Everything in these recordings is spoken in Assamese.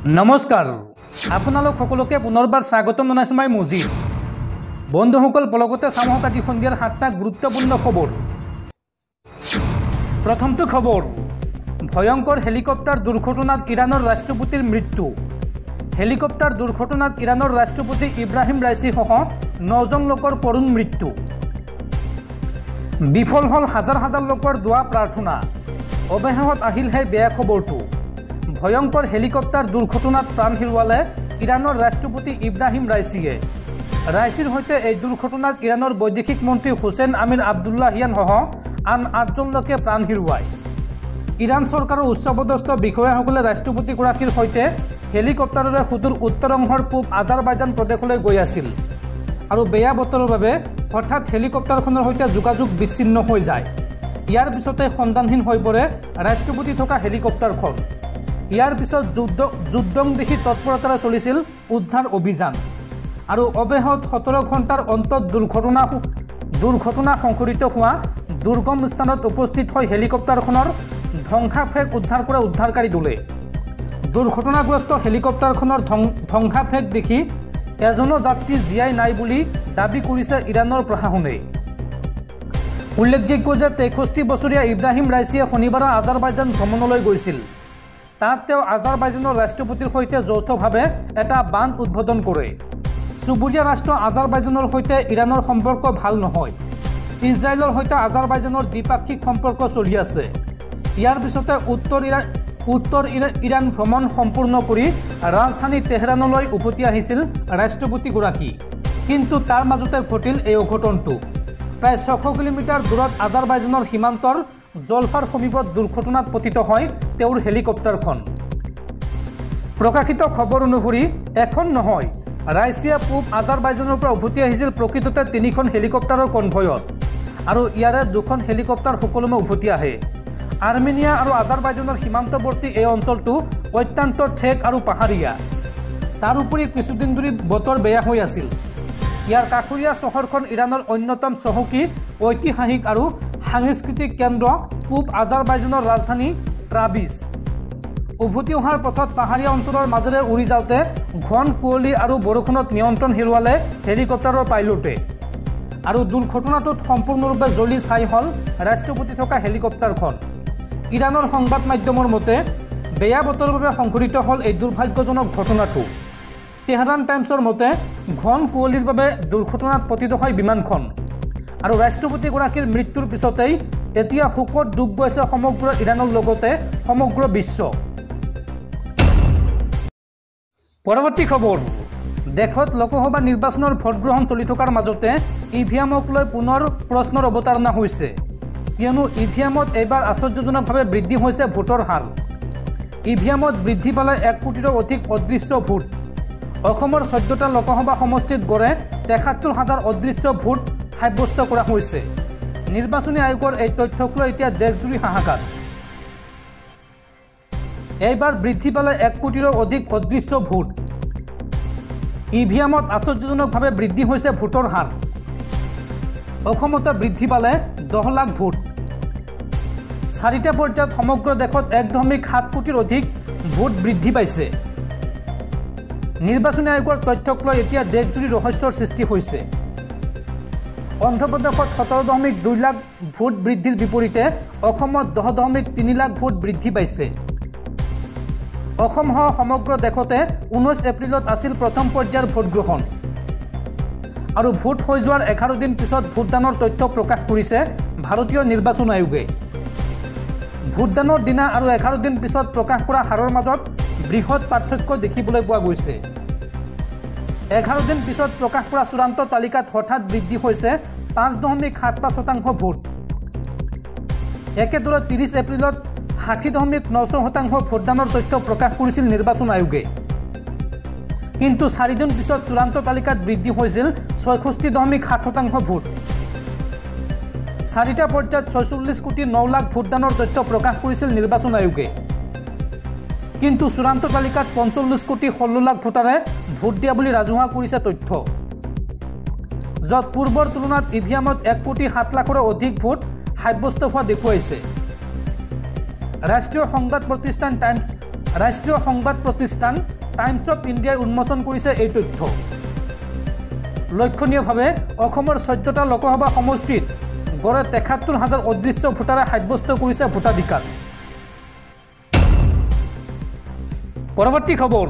নমস্কাৰ আপোনালোক সকলোকে পুনৰবাৰ স্বাগতম জনাইছোঁ মই মুজিব বন্ধুসকল পলকতে চামক আজি সন্ধিয়াৰ 7টা গুৰুত্বপূৰ্ণ খবৰ প্ৰথমটো খবৰ ভয়ংকৰ হেলিকপ্টাৰ দুৰ্ঘটনাত ইৰাণৰ ৰাষ্ট্ৰপতিৰ মৃত্যু হেলিকপ্টাৰ দুৰ্ঘটনাত ইৰাণৰ ৰাষ্ট্ৰপতি ইব্ৰাহিম ৰাইচি সহ 9জন লোকৰ পৰুণ মৃত্যু বিফল হল হাজাৰ হাজাৰ লোকৰ দোৱা প্ৰাৰ্থনা অৱশেষত আহিল হে বেয়া খবৰটো ভয়ংকৰ হেলিকপ্টাৰ দুৰ্ঘটনাত প্ৰাণ হেৰুৱালে ইৰাণৰ ৰাষ্ট্ৰপতি ইব্ৰাহিম ৰাইচিয়ে ৰাইচিৰ হৈতে এই দুৰ্ঘটনাত ইৰাণৰ বৈদেশিক মন্ত্ৰী হুছেইন আমিৰ আব্দুল্লাহিয়ান সহ আন 8জন লোকে প্ৰাণ হেৰুৱায় ইৰাণ চৰকাৰৰ উচ্চপদস্থ বিষয়াসকলে ৰাষ্ট্ৰপতিগৰাকীৰ হৈতে হেলিকপ্টাৰেৰে সুদূৰ উত্তৰ অংশৰ পূব আজাৰবাইজান প্ৰদেশলৈ গৈ আছিল আৰু বেয়া বতৰৰ বাবে হঠাৎ হেলিকপ্টাৰখনৰ হৈতে যোগাযোগ বিচ্ছিন্ন হৈ যায় ইয়াৰ পিছতে সন্ধানহীন হৈ পৰে ৰাষ্ট্ৰপতি থকা হেলিকপ্টাৰখন ইয়াৰ পিছত যুদ্ধং দেখি তৎপৰতাৰে চলিছিল উদ্ধাৰ অভিযান আৰু অৱশেষত 17 ঘণ্টাৰ অন্তত দুৰ্ঘটনা সংঘটিত হোৱা দুৰ্গম স্থানত উপস্থিত হৈ হেলিকপ্টাৰখনৰ ধ্বংসাফেক উদ্ধাৰ কৰা উদ্ধাৰকাৰী দলে দুৰ্ঘটনাগ্ৰস্ত হেলিকপ্টাৰখনৰ ধ্বংসাফেক দেখি এজনো যাত্ৰী জীয়াই নাই বুলি দাবী কৰিছে ইৰাণৰ প্ৰশাসনে উল্লেখযোগ্য যে 63 বছৰীয়া ইব্ৰাহিম ৰাইচিয়ে শনিবাৰে আজাৰবাইজান ভ্ৰমণলৈ গৈছিল তাত তেওঁ আজাৰবাইজানৰ ৰাষ্ট্ৰপতিৰ হৈতে যৌথভাৱে এটা বান্ধ উদ্বোধন কৰে সুবুৰীয়া ৰাষ্ট্ৰ আজাৰবাইজানৰ হৈতে ইৰাণৰ সম্পৰ্ক ভাল নহয় ইজৰাইলৰ হৈতে আজাৰবাইজানৰ দ্বিপাক্ষিক সম্পৰ্ক চলি আছে ইয়াৰ পিছতে উত্তৰ ইৰাণ ভ্ৰমণ সম্পূৰ্ণ কৰি ৰাজধানী তেহৰানলৈ উভতি আহিছিল ৰাষ্ট্ৰপতিগৰাকী কিন্তু তাৰ মাজতে ঘটিল এই অঘটনটো প্ৰায় 600 কিলোমিটাৰ দূৰত আজাৰবাইজানৰ সীমান্তৰ জলফাৰ সমীপত দুৰ্ঘটনাত পতিত হয় তেওঁৰ হেলিকপ্টাৰখন প্ৰকাশিত খবৰ অনুসৰি এখন নহয় ৰাছিয়া পূব আজাৰবাইজানৰ পৰা উভতি আহিছিল প্ৰকৃততে 3খন হেলিকপ্টাৰৰ কনভয়ত আৰু ইয়াৰে 2খন হেলিকপ্টাৰ সকলোমে উভতি আহে আৰ্মেনিয়া আৰু আজাৰবাইজানৰ সীমান্তৱৰ্তী এই অঞ্চলটো অত্যন্ত ঠেক আৰু পাহাৰীয়া তাৰ উপৰি কিছুদিন ধৰি বতৰ বেয়া হৈ আছিল ইয়াৰ কাষৰীয়া চহৰখন ইৰাণৰ অন্যতম চহকী ঐতিহাসিক আৰু সাংস্কৃতিক কেন্দ্ৰ পূব আজাৰবাইজানৰ ৰাজধানী ট্ৰাবিছ উভতি অহাৰ পথত পাহাৰীয়া অঞ্চলৰ মাজেৰে উৰি যাওঁতে ঘন কুঁৱলী আৰু বৰষুণত নিয়ন্ত্ৰণ হেৰুৱালে হেলিকপ্টাৰৰ পাইলটে আৰু দুৰ্ঘটনাটোত সম্পূৰ্ণৰূপে জ্বলি ছাই হ'ল ৰাষ্ট্ৰপতি থকা হেলিকপ্টাৰখন ইৰাণৰ সংবাদ মাধ্যমৰ মতে বেয়া বতৰৰ বাবে সংঘটিত হ'ল এই দুৰ্ভাগ্যজনক ঘটনাটো তেহৰান টাইমছৰ মতে ঘন কুঁৱলীৰ বাবে দুৰ্ঘটনাত পতিত হয় বিমানখন আৰু ৰাষ্ট্ৰপতিগৰাকীৰ মৃত্যুৰ পিছতেই এতিয়া শোকত ডুব গৈছে সমগ্ৰ ইৰাণৰ লগতে সমগ্ৰ বিশ্ব পৰৱৰ্তী খবৰ দেশত লোকসভা নিৰ্বাচনৰ ভোটগ্ৰহণ চলি থকাৰ মাজতে ইভিএমক লৈ পুনৰ প্ৰশ্নৰ অৱতাৰণা হৈছে কিয়নো ইভিএমত এইবাৰ আশ্চৰ্যজনকভাৱে বৃদ্ধি হৈছে ভোটৰ হাৰ ইভিএমত বৃদ্ধি পালে 1 কোটিৰো অধিক অদৃশ্য ভোট অসমৰ 14টা লোকসভা সমষ্টিত গড়ে ৭৩,০০০ অদৃশ্য ভোট সাব্যস্ত কৰা হৈছে নিৰ্বাচনী আয়োগৰ এই তথ্যক লৈ এতিয়া দেশজুৰি হাহাকাৰ এইবাৰ বৃদ্ধি পালে 1 কোটিৰো অধিক অদৃশ্য ভোট ইভিএমত আশ্চৰ্যজনকভাৱে বৃদ্ধি হৈছে ভোটৰ হাৰ অসমতে বৃদ্ধি পালে 10 লাখ ভোট 4টা পৰ্যায়ত সমগ্ৰ দেশত 1.7 কোটিৰ অধিক ভোট বৃদ্ধি পাইছে নিৰ্বাচনী আয়োগৰ তথ্যক লৈ এতিয়া দেশজুৰি ৰহস্যৰ সৃষ্টি হৈছে অন্ধ্ৰপ্ৰদেশত 17.2 লাখ ভোট বৃদ্ধিৰ বিপৰীতে অসমত 10.3 লাখ ভোট বৃদ্ধি পাইছে অসমসহ সমগ্ৰ দেশতে 19 এপ্ৰিলত আছিল প্ৰথম পৰ্যায়ৰ ভোটগ্ৰহণ আৰু ভোট হৈ যোৱাৰ 11 দিন পিছত ভোটদানৰ তথ্য প্ৰকাশ কৰিছে ভাৰতীয় নিৰ্বাচন আয়োগে ভোটদানৰ দিনা আৰু 11 দিন পিছত প্ৰকাশ কৰা হাৰৰ মাজত বৃহৎ পাৰ্থক্য দেখিবলৈ পোৱা গৈছে 11 দিন পিছত প্ৰকাশ কৰা চূড়ান্ত তালিকাত হঠাৎ বৃদ্ধি হৈছে 5.75% ভোট একেদৰে 30 এপ্ৰিলত 60.9% ভোটদানৰ তথ্য প্ৰকাশ কৰিছিল নিৰ্বাচন আয়োগে কিন্তু 4 দিন পিছত চূড়ান্ত তালিকাত বৃদ্ধি হৈছিল 66.7% ভোট 4টা পৰ্যায়ত 46 কোটি 9 লাখ ভোটদানৰ তথ্য প্ৰকাশ কৰিছিল নিৰ্বাচন আয়োগে কিন্তু চূড়ান্ত তালিকাত 45 কোটি 16 লাখ ভোটাৰে ভোট দিয়া বুলি ৰাজহুৱা কৰিছে তথ্য য'ত পূৰ্বৰ তুলনাত ইভিএমত 1 কোটি 7 লাখৰো অধিক ভোট সাব্যস্ত হোৱা দেখুৱাইছে ৰাষ্ট্ৰীয় সংবাদ প্ৰতিষ্ঠান ৰাষ্ট্ৰীয় সংবাদ প্ৰতিষ্ঠান টাইমছ অফ ইণ্ডিয়াই উন্মোচন কৰিছে এই তথ্য। লক্ষণীয়ভাৱে অসমৰ 14টা লোকসভা সমষ্টিত গড়ে ৭৩,০০০ অদৃশ্য ভোটাৰে সাব্যস্ত কৰিছে ভোটাধিকাৰ। পৰৱৰ্তী খবৰ,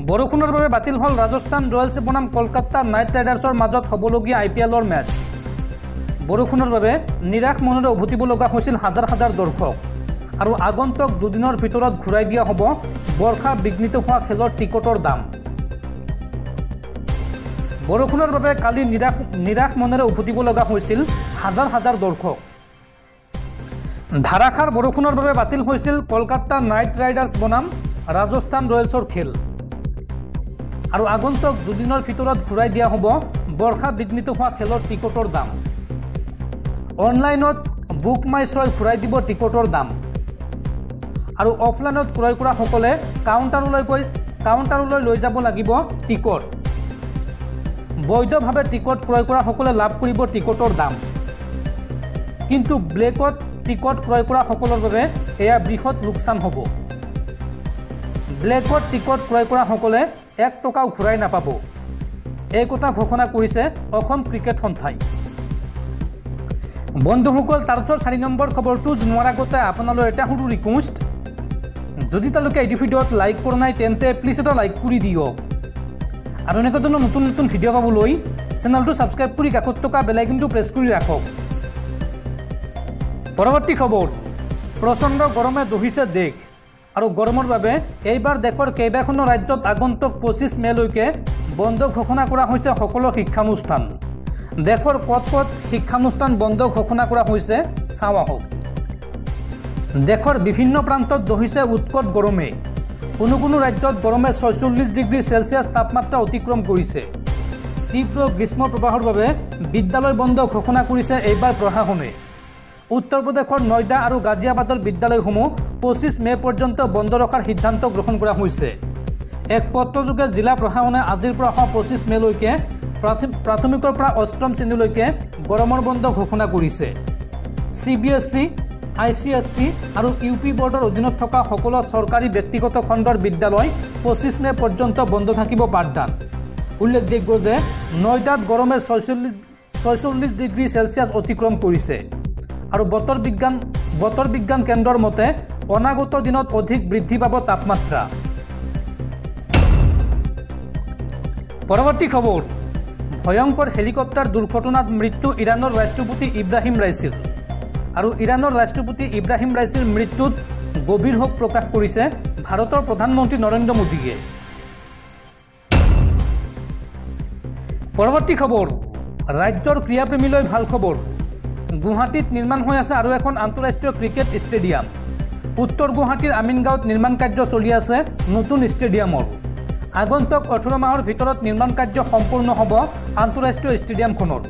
বৰষুণৰ বাবে বাতিল হ'ল ৰাজস্থান ৰয়েলছ বনাম কলকাতা নাইট ৰাইডাৰ্ছৰ মাজত হ'বলগীয়া IPLৰ মেচ। বৰষুণৰ বাবে নিৰাশ মনেৰে উভতিব লগা হৈছিল হাজাৰ হাজাৰ দৰ্শক আৰু আগন্তুক দুদিনৰ ভিতৰত ঘূৰাই দিয়া হ'ব বৰ্ষা বিঘ্নিত হোৱা খেলৰ টিকটৰ দাম। বৰষুণৰ বাবে কালি নিৰাশ মনেৰে উভতিব লগা হৈছিল হাজাৰ হাজাৰ দৰ্শক। ধাৰাসাৰ বৰষুণৰ বাবে বাতিল হৈছিল কলকাতা নাইট ৰাইডাৰ্ছ বনাম ৰাজস্থান ৰয়েলছৰ খেল আৰু আগন্তুক দুদিনৰ ভিতৰত ঘূৰাই দিয়া হ'ব বৰ্ষা বিঘ্নিত হোৱা খেলৰ টিকটৰ দাম। অনলাইনত বুক মাই শ্ব'ই ঘূৰাই দিব টিকটৰ দাম আৰু অফলাইনত ক্ৰয় কৰাসকলে কাউণ্টাৰলৈ লৈ যাব লাগিব টিকট। বৈধভাৱে টিকট ক্ৰয় কৰাসকলে লাভ কৰিব টিকটৰ দাম, কিন্তু ব্লেকত টিকট ক্ৰয় কৰাসকলৰ বাবে এয়া বৃহৎ লোকচান হ'ব। ব্লেকত টিকট ক্ৰয় কৰাসকলে 1 টকাও ঘূৰাই নাপাব, এই কথা ঘোষণা কৰিছে অসম ক্ৰিকেট সন্থাই। বন্ধুসকল, তাৰপিছত 4 নম্বৰ খবৰটো জনোৱাৰ আগতে আপোনালৈ এটা সৰু ৰিকুৱেষ্ট, যদি তেওঁলোকে এই ভিডিঅ'ত লাইক কৰা নাই তেন্তে প্লিজ এটা লাইক কৰি দিয়ক আৰু এনেকুৱা ধৰণৰ নতুন নতুন ভিডিঅ' পাবলৈ চেনেলটো ছাবস্ক্ৰাইব কৰি কাষত থকা বেল আইকনটো প্ৰেছ কৰি ৰাখক। পৰৱৰ্তী খবৰ, প্ৰচণ্ড গৰমে দহিছে দেশ আৰু গৰমৰ বাবে এইবাৰ দেশৰ কেইবাখনো ৰাজ্যত আগন্তুক 25 মেলৈকে বন্ধ ঘোষণা কৰা হৈছে সকলো শিক্ষানুষ্ঠান। দেশৰ ক'ত ক'ত শিক্ষানুষ্ঠান বন্ধ ঘোষণা কৰা হৈছে চাওঁ আহক। দেশৰ বিভিন্ন প্ৰান্তত দহিছে উৎকট গৰমে। কোনো ৰাজ্যত গৰমে 46 ডিগ্ৰী চেলছিয়াছ তাপমাত্ৰা অতিক্ৰম কৰিছে। তীব্ৰ গ্ৰীষ্ম প্ৰবাহৰ বাবে বিদ্যালয় বন্ধ ঘোষণা কৰিছে এইবাৰ প্ৰশাসনে। উত্তৰ প্ৰদেশৰ নয়ডা আৰু গাজিয়াবাদৰ বিদ্যালয়সমূহ 25 মে পৰ্যন্ত বন্ধ ৰখাৰ সিদ্ধান্ত গ্ৰহণ কৰা হৈছে। এক পত্ৰযোগে জিলা প্ৰশাসনে আজিৰ পৰা 25 মেলৈকে প্ৰাথমিকৰ পৰা 8ম শ্ৰেণীলৈকে গৰমৰ বন্ধ ঘোষণা কৰিছে। CBSE, ICSC আৰু UP বৰ্ডৰ অধীনত থকা সকলো চৰকাৰী ব্যক্তিগত খণ্ডৰ বিদ্যালয় 25 মে পৰ্যন্ত বন্ধ থাকিব পাঠদান। উল্লেখযোগ্য যে নয়ডাত গৰমে 46 ডিগ্ৰী চেলছিয়াছ অতিক্ৰম কৰিছে আৰু বতৰ বিজ্ঞান কেন্দ্ৰৰ মতে অনাগত দিনত অধিক বৃদ্ধি পাব তাপমাত্ৰা। পৰৱৰ্তী খবৰ, ভয়ংকৰ হেলিকপ্টাৰ দুৰ্ঘটনাত মৃত্যু ইৰাণৰ ৰাষ্ট্ৰপতি ইব্ৰাহিম ৰাইছিৰ আৰু ইৰাণৰ ৰাষ্ট্ৰপতি ইব্ৰাহিম ৰাইছিৰ মৃত্যুত গভীৰ শোক প্ৰকাশ কৰিছে ভাৰতৰ প্ৰধানমন্ত্ৰী নৰেন্দ্ৰ মোদীয়ে। পৰৱৰ্তী খবৰ, ৰাজ্যৰ ক্ৰীড়াপ্ৰেমীলৈ ভাল খবৰ, গুৱাহাটীত নিৰ্মাণ হৈ আছে আৰু এখন আন্তঃৰাষ্ট্ৰীয় ক্ৰিকেট ষ্টেডিয়াম। উত্তৰ গুৱাহাটীৰ আমিনগাঁৱত নিৰ্মাণ কাৰ্য চলি আছে নতুন ষ্টেডিয়ামৰ। আগন্তুক 18 মাহৰ ভিতৰত নিৰ্মাণ কাৰ্য সম্পূৰ্ণ হ'ব আন্তঃৰাষ্ট্ৰীয় ষ্টেডিয়ামখনৰ।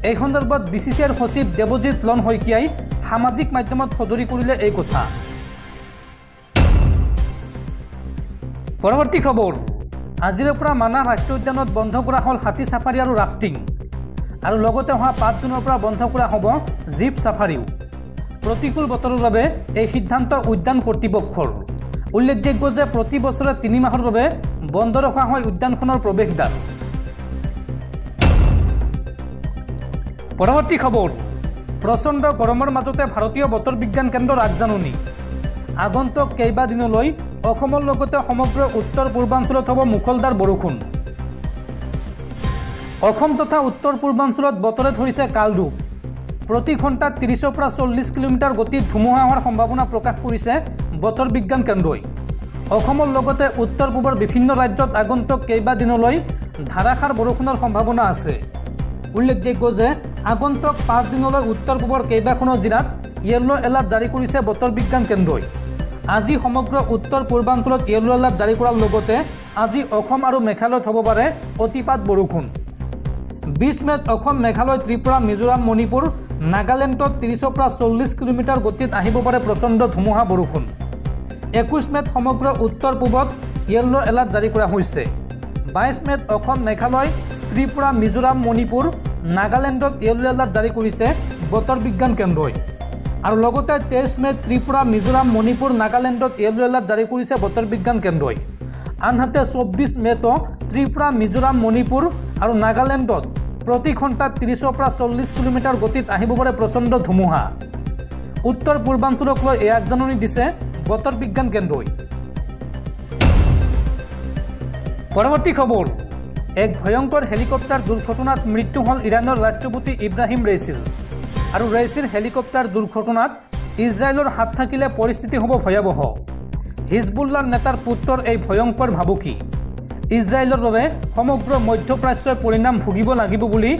এই সন্দৰ্ভত BCCIৰ সচিব দেৱজিৎ লন শইকীয়াই সামাজিক মাধ্যমত সদৰি কৰিলে এই কথা। পৰৱৰ্তী খবৰ, আজিৰে পৰা মানাহ ৰাষ্ট্ৰীয় উদ্যানত বন্ধ কৰা হ'ল হাতী চাফাৰী আৰু ৰাফটিং আৰু লগতে অহা 5 জুনৰ পৰা বন্ধ কৰা হ'ব জীপ চাফাৰীও। প্ৰতিকূল বতৰৰ বাবে এই সিদ্ধান্ত উদ্যান কৰ্তৃপক্ষৰ। উল্লেখযোগ্য যে প্ৰতি বছৰে 3 মাহৰ বাবে বন্ধ ৰখা হয় উদ্যানখনৰ প্ৰৱেশদ্বাৰ। পৰৱৰ্তী খবৰ, প্ৰচণ্ড গৰমৰ মাজতে ভাৰতীয় বতৰ বিজ্ঞান কেন্দ্ৰৰ আগজাননী। আগন্তুক কেইবাদিনলৈ অসমৰ লগতে সমগ্ৰ উত্তৰ পূৰ্বাঞ্চলত হ'ব মুখলধাৰ বৰষুণ। অসম তথা উত্তৰ পূৰ্বাঞ্চলত বতৰে ধৰিছে কালৰূপ। প্ৰতি ঘণ্টাত 30ৰ পৰা 40 কিলোমিটাৰ গতিত ধুমুহা হোৱাৰ সম্ভাৱনা প্ৰকাশ কৰিছে বতৰ বিজ্ঞান কেন্দ্ৰই। অসমৰ লগতে উত্তৰ পূবৰ বিভিন্ন ৰাজ্যত আগন্তুক কেইবাদিনলৈ ধাৰাসাৰ বৰষুণৰ সম্ভাৱনা আছে। উল্লেখযোগ্য যে আগন্তুক 5 দিনলৈ উত্তৰ পূবৰ কেইবাখনো জিলাত য়েল্লো এলাৰ্ট জাৰি কৰিছে বতৰ বিজ্ঞান কেন্দ্ৰই। আজি সমগ্ৰ উত্তৰ পূৰ্বাঞ্চলত য়েল্লো এলাৰ্ট জাৰি কৰাৰ লগতে আজি অসম আৰু মেঘালয়ত হ'ব পাৰে অতিপাত বৰষুণ। 20 মেত অসম, মেঘালয়, ত্ৰিপুৰা, মিজোৰাম, মণিপুৰ, নাগালেণ্ডত 30ৰ পৰা 40 কিলোমিটাৰ গতিত আহিব পাৰে প্ৰচণ্ড ধুমুহা বৰষুণ। 21 মেত সমগ্ৰ উত্তৰ পূবত য়েল্লো এলাৰ্ট জাৰি কৰা হৈছে। 22 মেত অসম, মেঘালয়, ত্ৰিপুৰা, মিজোৰাম, মণিপুৰ, নাগালেণ্ডত য়েল্লো এলাৰ্ট জাৰি কৰিছে বতৰ বিজ্ঞান কেন্দ্ৰই। আৰু লগতে 23 মে ত্ৰিপুৰা মিজোৰাম মণিপুৰ নাগালেণ্ডত য়েলো এলাৰ্ট জাৰি কৰিছে বতৰ বিজ্ঞান কেন্দ্ৰই আনহাতে 24 মেতো ত্ৰিপুৰা মিজোৰাম মণিপুৰ আৰু নাগালেণ্ডত প্ৰতি ঘণ্টাত 30 পৰা 40 কিলোমিটাৰ গতিত আহিব পাৰে প্ৰচণ্ড ধুমুহা উত্তৰ পূৰ্বাঞ্চলক লৈ এই আগজাননী দিছে বতৰ বিজ্ঞান কেন্দ্ৰই পৰৱৰ্তী খবৰ এক ভয়ংকৰ হেলিকপ্টাৰ দুৰ্ঘটনাত মৃত্যু হল ইৰাণৰ ৰাষ্ট্ৰপতি ইব্ৰাহিম ৰাইছিৰ আৰু ৰাইছিৰ হেলিকপ্টাৰ দুৰ্ঘটনাত ইজৰাইলৰ হাত থাকিলে পৰিস্থিতি হ'ব ভয়াবহ হিজবুল্লাৰ নেতাৰ পুত্ৰৰ এই ভয়ংকৰ ভাবুকি ইজৰাইলৰ বাবে সমগ্ৰ মধ্যপ্ৰাচ্যৰ পৰিণাম ভুগিব লাগিব বুলি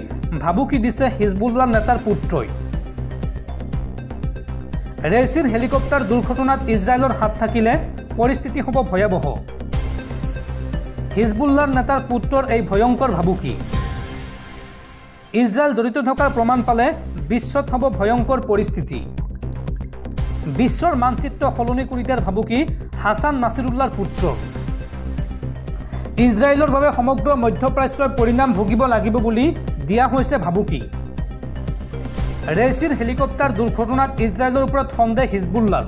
ভাবুকি দিছে হিজবুল্লাৰ নেতাৰ পুত্ৰই ৰাইছিৰ হেলিকপ্টাৰ দুৰ্ঘটনাত ইজৰাইলৰ হাত থাকিলে পৰিস্থিতি হ'ব ভয়াবহ হিজবুল্লাৰ নেতাৰ পুত্ৰৰ এই ভয়ংকৰ ভাবুকি ইজৰাইল জড়িত থকাৰ প্ৰমাণ পালে বিশ্বত হ'ব ভয়ংকৰ পৰিস্থিতি বিশ্বৰ মানচিত্ৰ সলনি কৰি দিয়াৰ ভাবুকি হাছান নাছিৰুল্লাৰ পুত্ৰ ইজৰাইলৰ বাবে সমগ্ৰ মধ্যপ্ৰাচ্যৰ পৰিণাম ভুগিব লাগিব বুলি দিয়া হৈছে ভাবুকি ৰাইছিৰ হেলিকপ্টাৰ দুৰ্ঘটনাত ইজৰাইলৰ ওপৰত সন্দেহ হিজবুল্লাৰ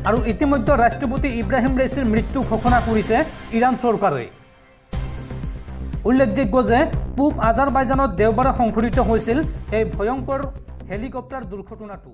আৰু ইতিমধ্যে ৰাষ্ট্ৰপতি ইব্ৰাহিম ৰাইছিৰ মৃত্যু ঘোষণা কৰিছে ইৰাণ চৰকাৰে উল্লেখযোগ্য যে পূব আজাৰবাইজানত দেওবাৰে সংঘটিত হৈছিল এই ভয়ংকৰ হেলিকপ্টাৰ দুৰ্ঘটনাটো